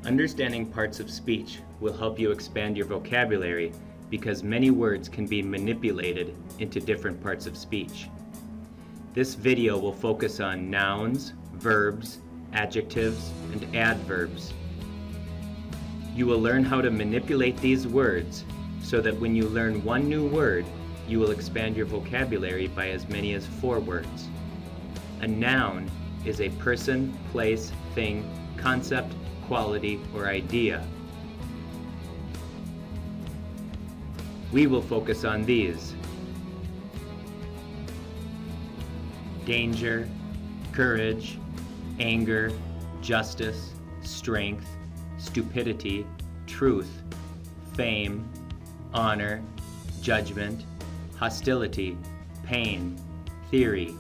Understanding parts of speech will help you expand your vocabulary because many words can be manipulated into different parts of speech. This video will focus on nouns, verbs, adjectives, and adverbs. You will learn how to manipulate these words so that when you learn one new word, you will expand your vocabulary by as many as 4 words. A noun is a person, place, thing, concept, quality, or idea. We will focus on these: danger, courage, anger, justice, strength, stupidity, truth, fame, honor, judgment, hostility, pain, theory,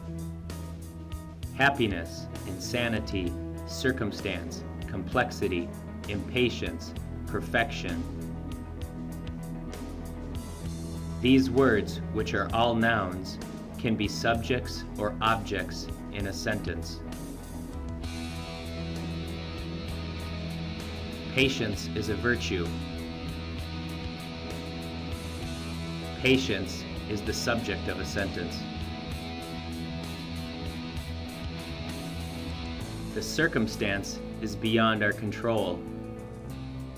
happiness, insanity, circumstance, complexity, impatience, perfection. These words, which are all nouns, can be subjects or objects in a sentence. Patience is a virtue. Patience is the subject of a sentence. The circumstance is beyond our control.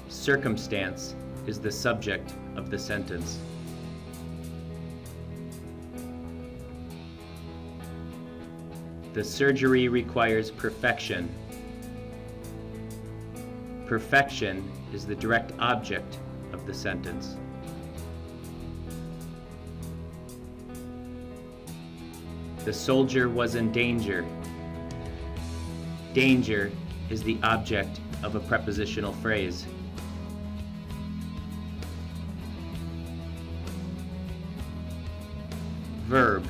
Circumstance is the subject of the sentence. The surgery requires perfection. Perfection is the direct object of the sentence. The soldier was in danger. Danger is the object of a prepositional phrase. Verb.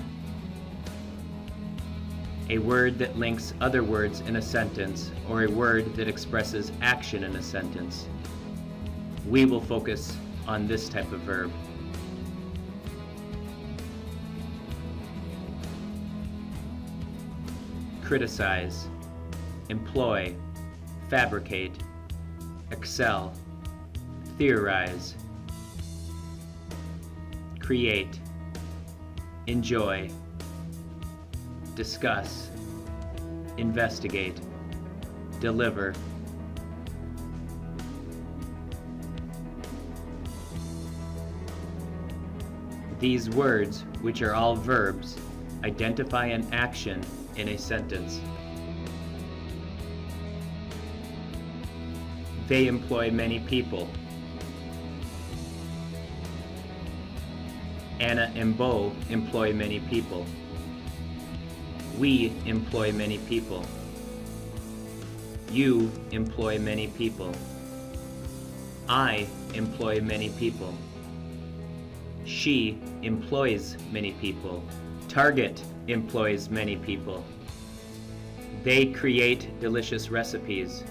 A word that links other words in a sentence, or a word that expresses action in a sentence. We will focus on this type of verb. Criticize, employ, fabricate, excel, theorize, create, enjoy, discuss, investigate, deliver. These words, which are all verbs, identify an action in a sentence. They employ many people. Anna and Bo employ many people. We employ many people. You employ many people. I employ many people. She employs many people. Target employs many people. They create delicious recipes.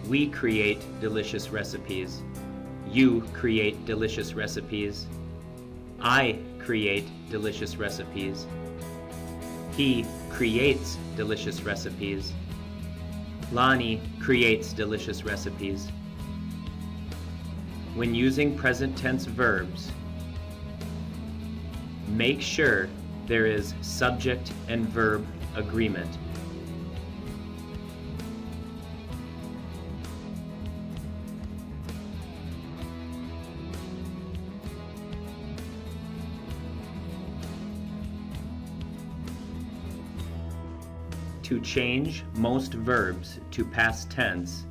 We create delicious recipes. You create delicious recipes. I create delicious recipes. He creates delicious recipes. Lonnie creates delicious recipes. When using present tense verbs, make sure there is subject and verb agreement. To change most verbs to past tense,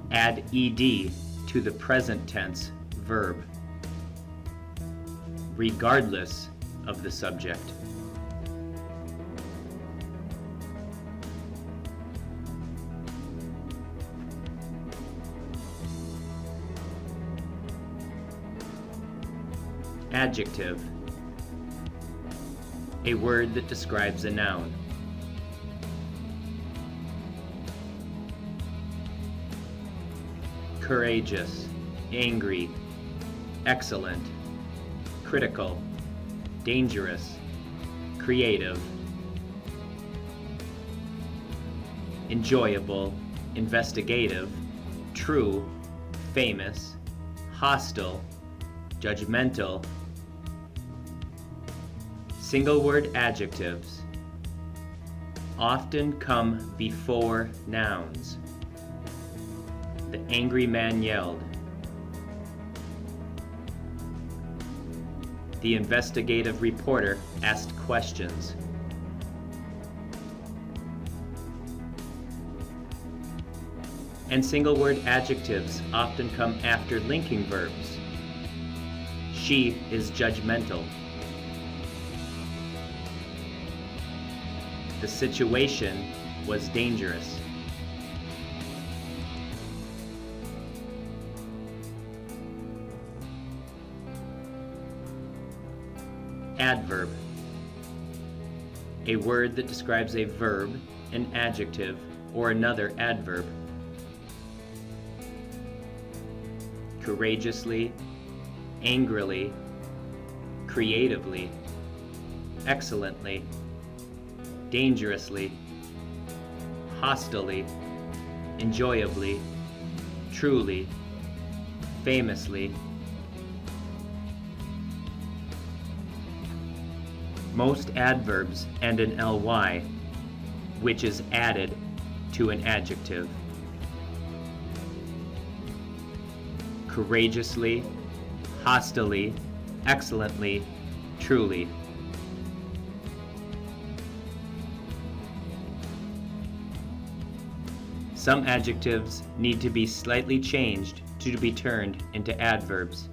add ed to the present tense verb, regardless of the subject. Adjective. A word that describes a noun. Courageous, angry, excellent, critical, dangerous, creative, enjoyable, investigative, true, famous, hostile, judgmental. Single word adjectives often come before nouns. The angry man yelled. The investigative reporter asked questions. And single word adjectives often come after linking verbs. She is judgmental. The situation was dangerous. Adverb. A word that describes a verb, an adjective, or another adverb. Courageously, angrily, creatively, excellently, dangerously, hostilely, enjoyably, truly, famously. Most adverbs end in ly, which is added to an adjective. Courageously, hostilely, excellently, truly. Some adjectives need to be slightly changed to be turned into adverbs.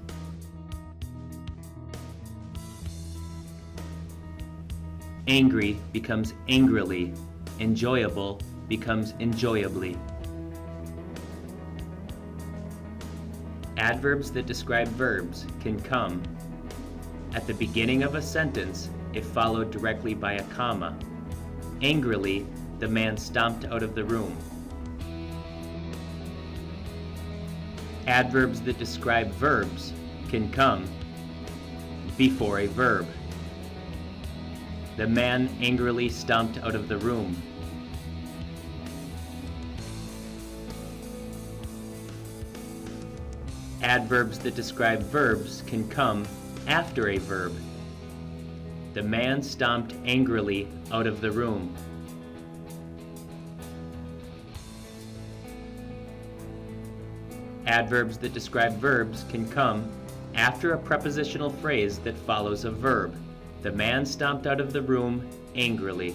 Angry becomes angrily. Enjoyable becomes enjoyably. Adverbs that describe verbs can come at the beginning of a sentence if followed directly by a comma. Angrily, the man stomped out of the room. Adverbs that describe verbs can come before a verb. The man angrily stomped out of the room. Adverbs that describe verbs can come after a verb. The man stomped angrily out of the room. Adverbs that describe verbs can come after a prepositional phrase that follows a verb. The man stomped out of the room angrily.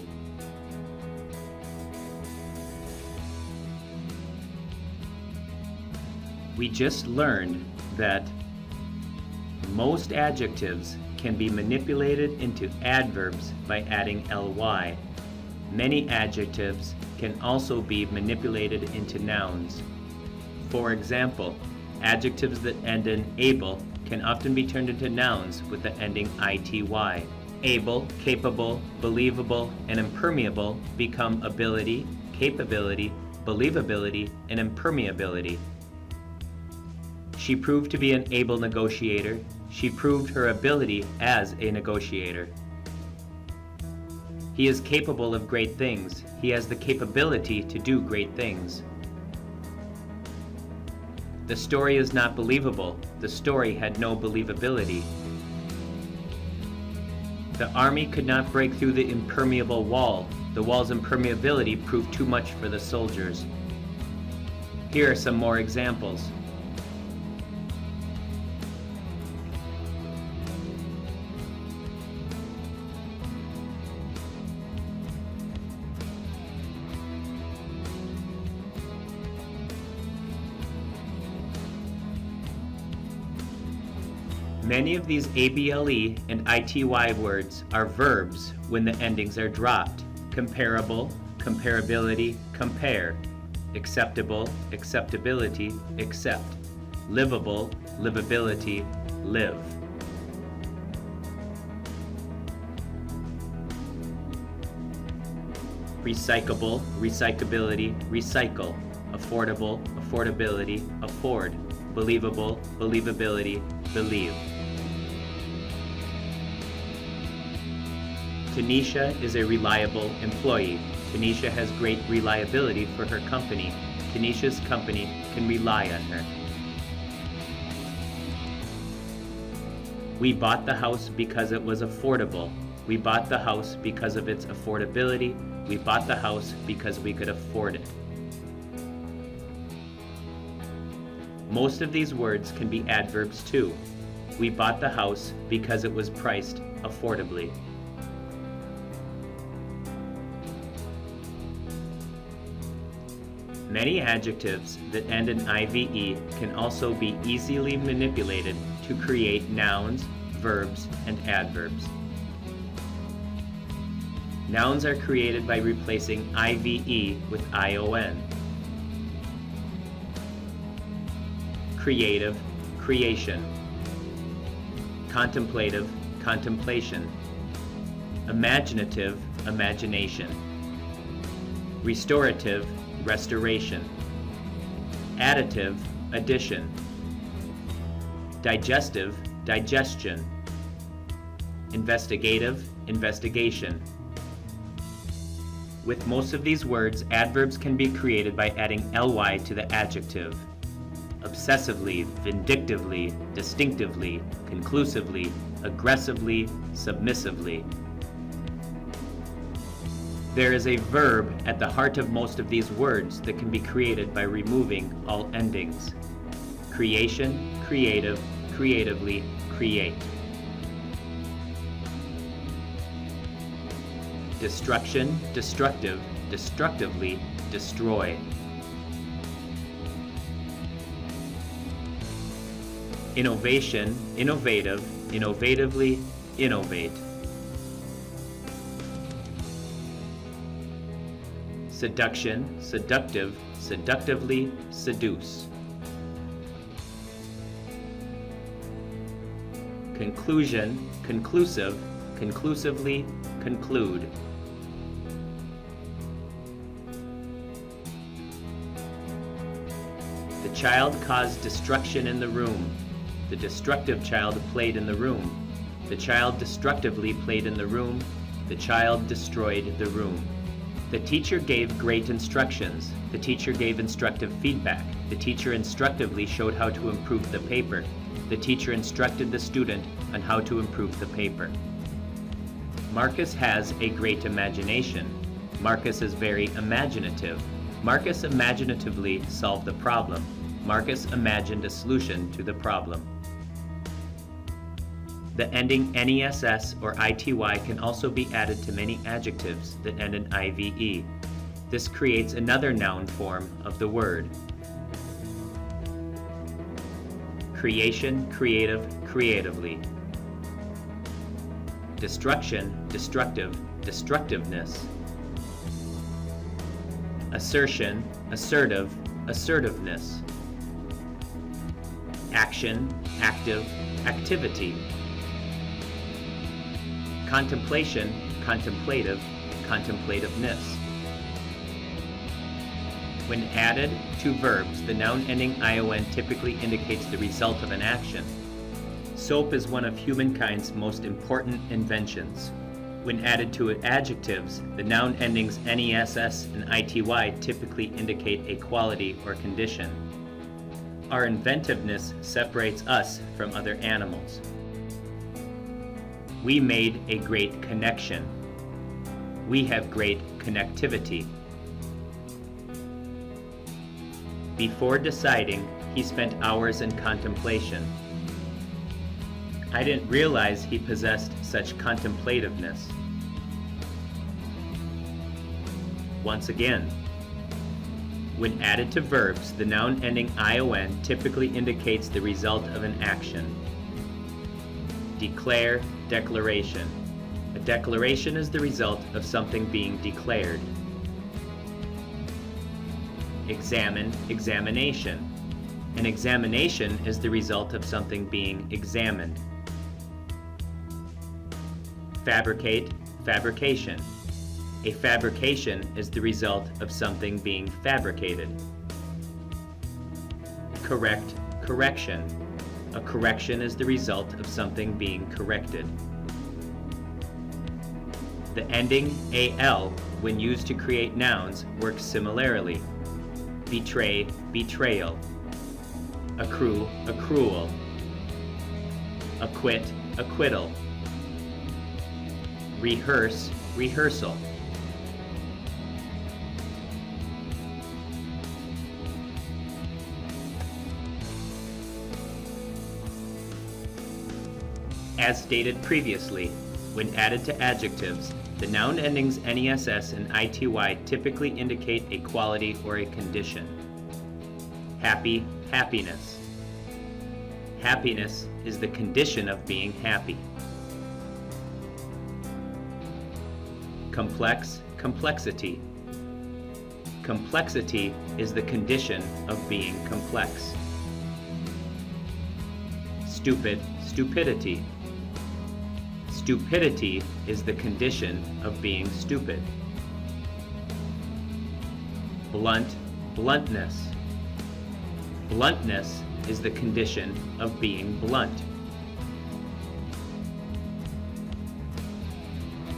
We just learned that most adjectives can be manipulated into adverbs by adding ly. Many adjectives can also be manipulated into nouns. For example, adjectives that end in able can often be turned into nouns with the ending ity. Able, capable, believable, and impermeable become ability, capability, believability, and impermeability. She proved to be an able negotiator. She proved her ability as a negotiator. He is capable of great things. He has the capability to do great things. The story is not believable. The story had no believability. The army could not break through the impermeable wall. The wall's impermeability proved too much for the soldiers. Here are some more examples. Many of these able and ity words are verbs when the endings are dropped. Comparable, comparability, compare. Acceptable, acceptability, accept. Livable, livability, live. Recyclable, recyclability, recycle. Affordable, affordability, afford. Believable, believability, believe. Tanisha is a reliable employee. Tanisha has great reliability for her company. Tanisha's company can rely on her. We bought the house because it was affordable. We bought the house because of its affordability. We bought the house because we could afford it. Most of these words can be adverbs too. We bought the house because it was priced affordably. Many adjectives that end in IVE can also be easily manipulated to create nouns, verbs, and adverbs. Nouns are created by replacing IVE with ION. Creative, creation. Contemplative, contemplation. Imaginative, imagination. Restorative, restoration. Additive, addition. Digestive, digestion. Investigative, investigation. With most of these words, adverbs can be created by adding ly to the adjective. Obsessively, vindictively, distinctively, conclusively, aggressively, submissively. There is a verb at the heart of most of these words that can be created by removing all endings. Creation, creative, creatively, create. Destruction, destructive, destructively, destroy. Innovation, innovative, innovatively, innovate. Seduction, seductive, seductively, seduce. Conclusion, conclusive, conclusively, conclude. The child caused destruction in the room. The destructive child played in the room. The child destructively played in the room. The child destroyed the room. The teacher gave great instructions. The teacher gave instructive feedback. The teacher instructively showed how to improve the paper. The teacher instructed the student on how to improve the paper. Marcus has a great imagination. Marcus is very imaginative. Marcus imaginatively solved the problem. Marcus imagined a solution to the problem. The ending ness or ity can also be added to many adjectives that end in IVE. This creates another noun form of the word. Creation, creative, creatively. Destruction, destructive, destructiveness. Assertion, assertive, assertiveness. Action, active, activity. Contemplation, contemplative, contemplativeness. When added to verbs, the noun ending ion typically indicates the result of an action. Soap is one of humankind's most important inventions. When added to adjectives, the noun endings ness and ity typically indicate a quality or condition. Our inventiveness separates us from other animals. We made a great connection. We have great connectivity. Before deciding, he spent hours in contemplation. I didn't realize he possessed such contemplativeness. Once again, when added to verbs, the noun ending ion typically indicates the result of an action. Declare, declaration. A declaration is the result of something being declared. Examine, examination. An examination is the result of something being examined. Fabricate, fabrication. A fabrication is the result of something being fabricated. Correct, correction. A correction is the result of something being corrected. The ending al when used to create nouns, work similarly. Betray, betrayal. Accrue, accrual. Acquit, acquittal. Rehearse, rehearsal. As stated previously, when added to adjectives, the noun endings NESS and ITY typically indicate a quality or a condition. Happy, happiness. Happiness is the condition of being happy. Complex, complexity. Complexity is the condition of being complex. Stupid, stupidity. Stupidity is the condition of being stupid. Blunt, bluntness. Bluntness is the condition of being blunt.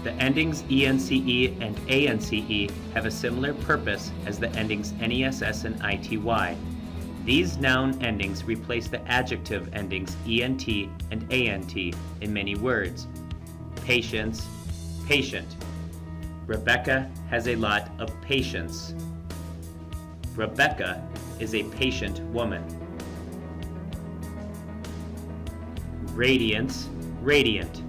The endings ENCE and ANCE have a similar purpose as the endings NESS and ITY. These noun endings replace the adjective endings ENT and ANT in many words. Patience, patient. Rebecca has a lot of patience. Rebecca is a patient woman. Radiance, radiant.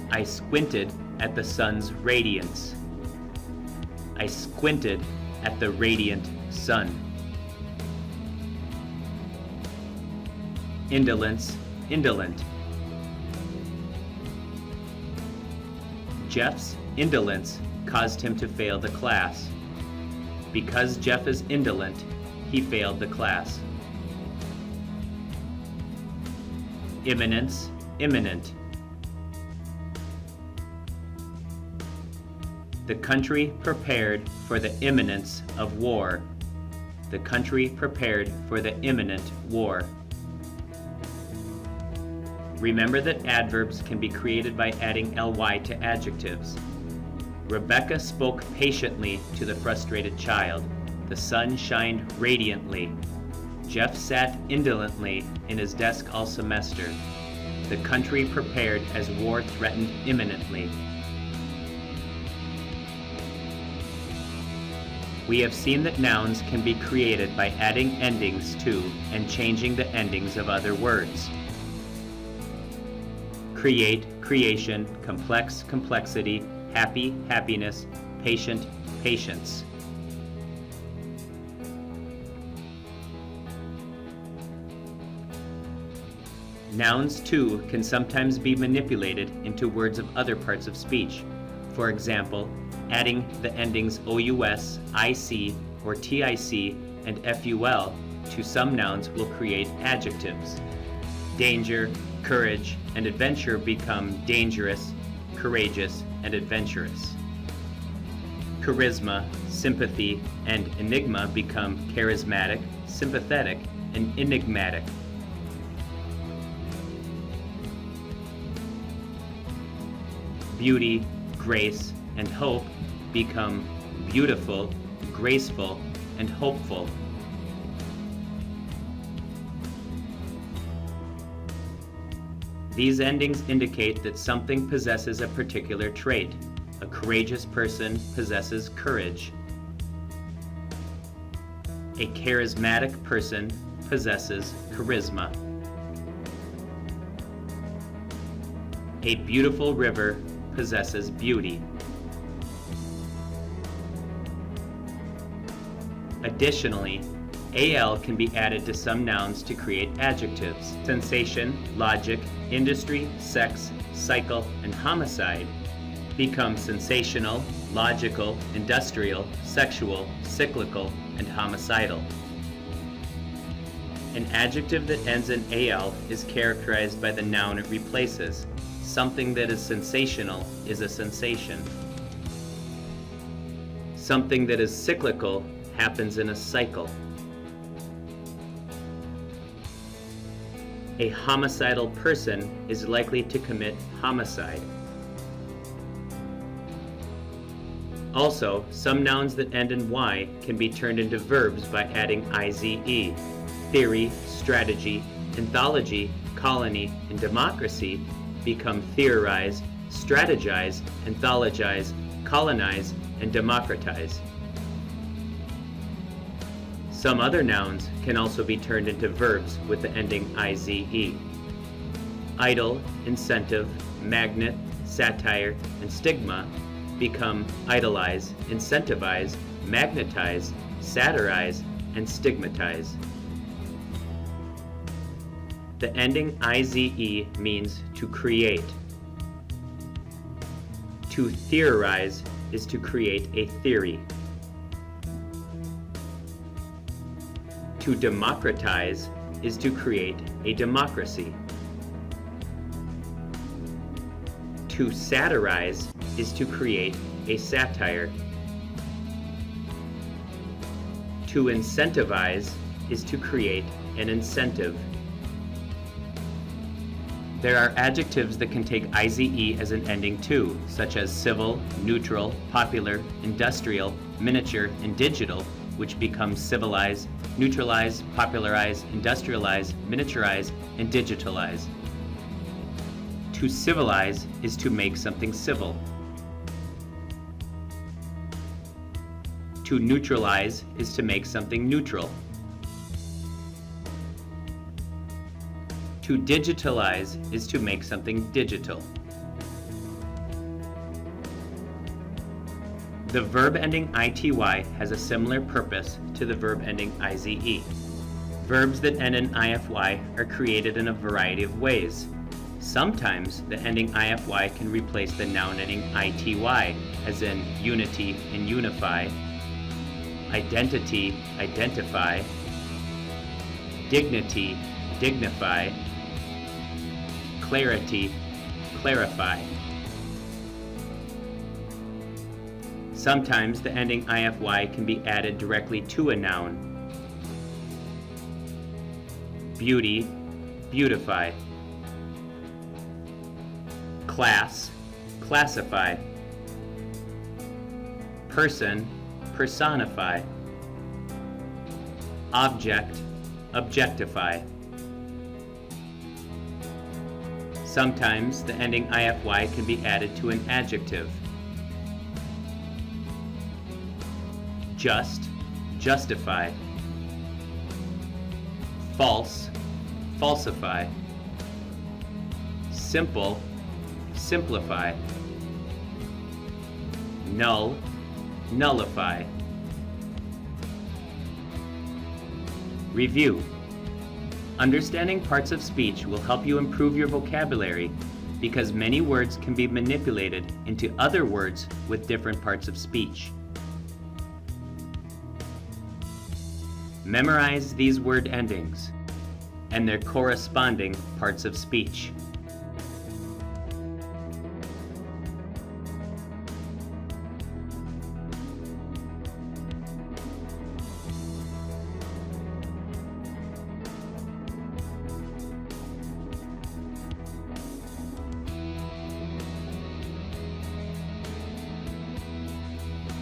I squinted at the sun's radiance. I squinted at the radiant sun. Indolence, indolent. Jeff's indolence caused him to fail the class. Because Jeff is indolent, he failed the class. Imminence, imminent. The country prepared for the imminence of war. The country prepared for the imminent war. Remember that adverbs can be created by adding ly to adjectives. Rebecca spoke patiently to the frustrated child. The sun shined radiantly. Jeff sat indolently in his desk all semester. The country prepared as war threatened imminently. We have seen that nouns can be created by adding endings to and changing the endings of other words. Create, creation, complex, complexity, happy, happiness, patient, patience. Nouns, too, can sometimes be manipulated into words of other parts of speech. For example, adding the endings OUS, IC, or TIC, and FUL to some nouns will create adjectives. Danger, courage, and adventure become dangerous, courageous, and adventurous. Charisma, sympathy, and enigma become charismatic, sympathetic, and enigmatic. Beauty, grace, and hope become beautiful, graceful, and hopeful. These endings indicate that something possesses a particular trait. A courageous person possesses courage. A charismatic person possesses charisma. A beautiful river possesses beauty. Additionally, AL can be added to some nouns to create adjectives. Sensation, logic, industry, sex, cycle, and homicide become sensational, logical, industrial, sexual, cyclical, and homicidal. An adjective that ends in AL is characterized by the noun it replaces. Something that is sensational is a sensation. Something that is cyclical happens in a cycle. A homicidal person is likely to commit homicide. Also, some nouns that end in Y can be turned into verbs by adding IZE. Theory, strategy, anthology, colony, and democracy become theorize, strategize, anthologize, colonize, and democratize. Some other nouns can also be turned into verbs with the ending IZE. Idle, incentive, magnet, satire, and stigma become idolize, incentivize, magnetize, satirize, and stigmatize. The ending IZE means to create. To theorize is to create a theory. To democratize is to create a democracy. To satirize is to create a satire. To incentivize is to create an incentive. There are adjectives that can take IZE as an ending too, such as civil, neutral, popular, industrial, miniature, and digital, which become civilize, neutralize, popularize, industrialize, miniaturize, and digitalize. To civilize is to make something civil. To neutralize is to make something neutral. To digitalize is to make something digital. The verb ending ity has a similar purpose to the verb ending ize. Verbs that end in ify are created in a variety of ways. Sometimes the ending ify can replace the noun ending ity, as in unity and unify, identity, identify, dignity, dignify, clarity, clarify. Sometimes the ending ify can be added directly to a noun. Beauty, beautify. Class, classify. Person, personify. Object, objectify. Sometimes the ending ify can be added to an adjective. Just, justify. False, falsify. Simple, simplify. Null, nullify. Review. Understanding parts of speech will help you improve your vocabulary because many words can be manipulated into other words with different parts of speech. Memorize these word endings and their corresponding parts of speech.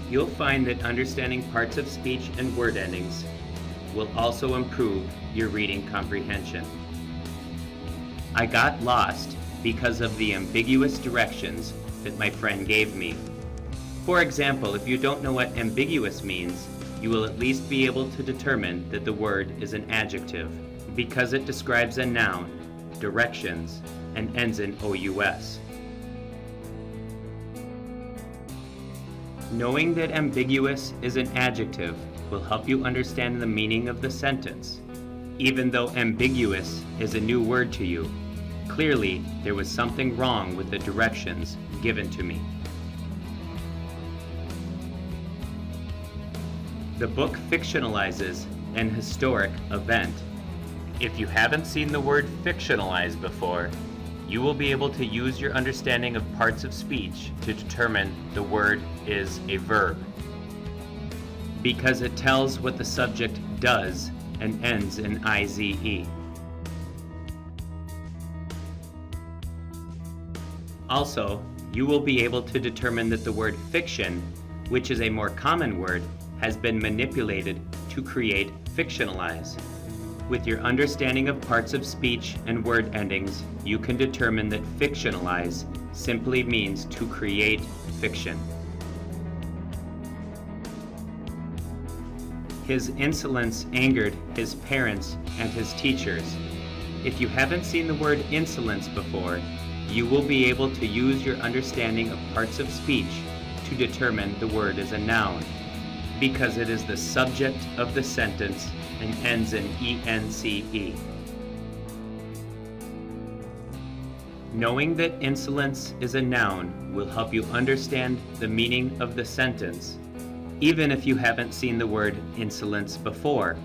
You'll find that understanding parts of speech and word endings will also improve your reading comprehension. I got lost because of the ambiguous directions that my friend gave me. For example, if you don't know what ambiguous means, you will at least be able to determine that the word is an adjective because it describes a noun, directions, and ends in OUS. Knowing that ambiguous is an adjective will help you understand the meaning of the sentence. Even though ambiguous is a new word to you, clearly there was something wrong with the directions given to me. The book fictionalizes an historic event. If you haven't seen the word fictionalize before, you will be able to use your understanding of parts of speech to determine the word is a verb, because it tells what the subject does and ends in IZE. Also, you will be able to determine that the word fiction which is a more common word, has been manipulated to create fictionalize. With your understanding of parts of speech and word endings, you can determine that fictionalize simply means to create fiction. His insolence angered his parents and his teachers. If you haven't seen the word insolence before, you will be able to use your understanding of parts of speech to determine the word is a noun, because it is the subject of the sentence and ends in ence. Knowing that insolence is a noun will help you understand the meaning of the sentence, even if you haven't seen the word insolence before.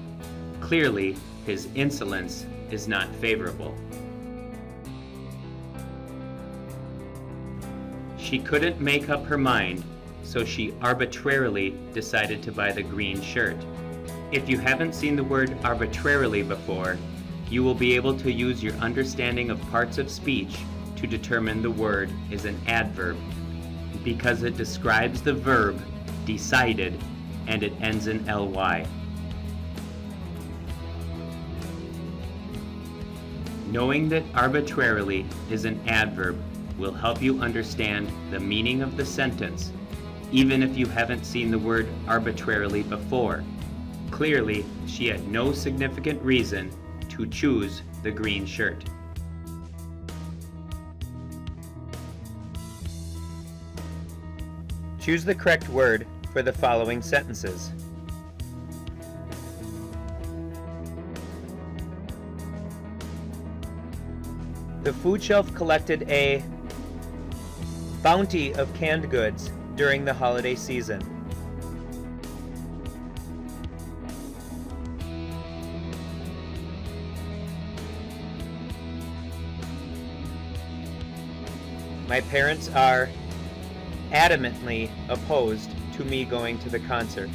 Clearly, his insolence is not favorable. She couldn't make up her mind, so she arbitrarily decided to buy the green shirt. If you haven't seen the word arbitrarily before, you will be able to use your understanding of parts of speech to determine the word is an adverb, because it describes the verb decided and it ends in ly. Knowing that arbitrarily is an adverb will help you understand the meaning of the sentence, even if you haven't seen the word arbitrarily before. Clearly, she had no significant reason to choose the green shirt. Choose the correct word for the following sentences. The food shelf collected a bounty of canned goods during the holiday season. My parents are adamantly opposed to me going to the concert.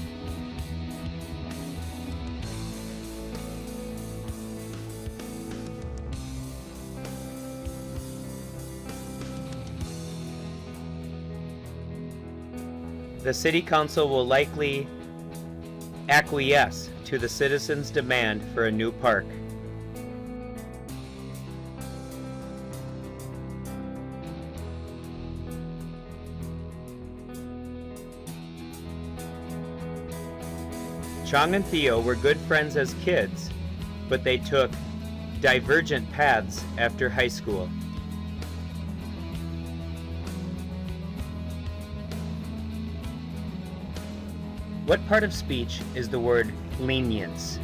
The City Council will likely acquiesce to the citizens' demand for a new park. Chong and Theo were good friends as kids, but they took divergent paths after high school. What part of speech is the word lenience?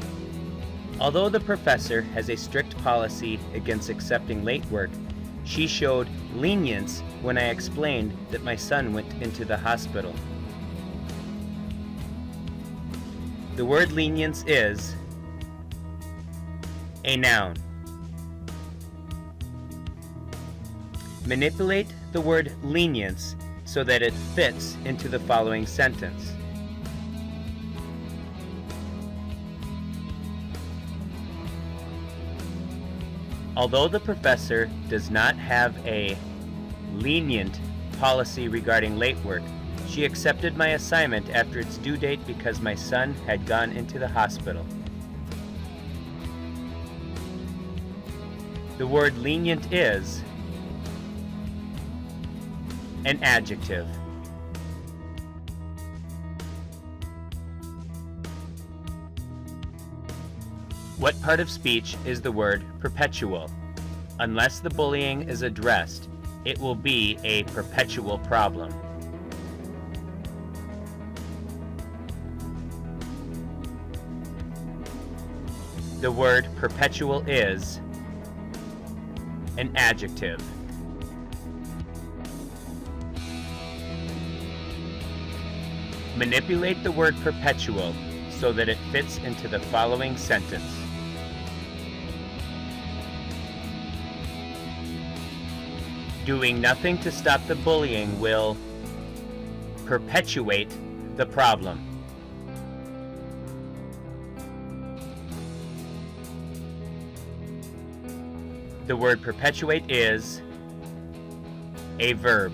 Although the professor has a strict policy against accepting late work, she showed lenience when I explained that my son went into the hospital. The word lenience is a noun. Manipulate the word lenience so that it fits into the following sentence. Although the professor does not have a lenient policy regarding late work, she accepted my assignment after its due date because my son had gone into the hospital. The word lenient is an adjective. What part of speech is the word perpetual? Unless the bullying is addressed, it will be a perpetual problem. The word perpetual is an adjective. Manipulate the word perpetual so that it fits into the following sentence. Doing nothing to stop the bullying will perpetuate the problem. The word perpetuate is a verb.